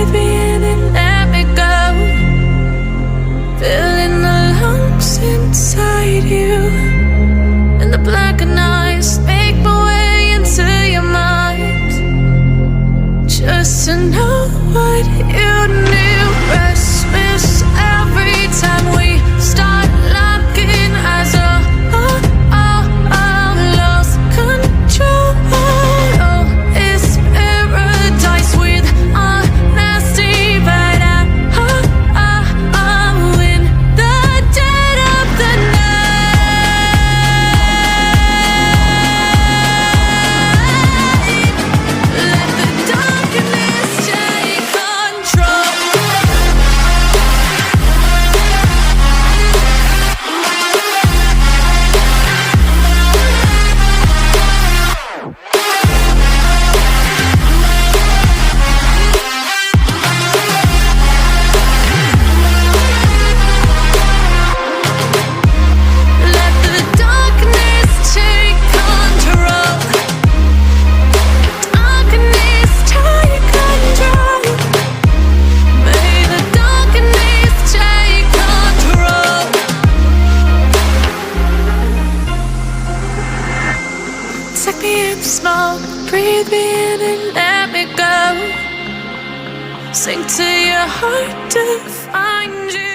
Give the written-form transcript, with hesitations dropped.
breathe me in and let me go. Filling the lungs inside you, and the blackened eyes make my way into your mind, just to know what you knew. Restless every time we start locking eyes. Lost control. Oh, it's paradise with honesty, but I'm in the dead of the night. Let the darkness take control. Let the darkness take control. Darkness take control. May the darkness take control. Take me in the smoke, breathe me in and let me go. Sink to your heart to find you.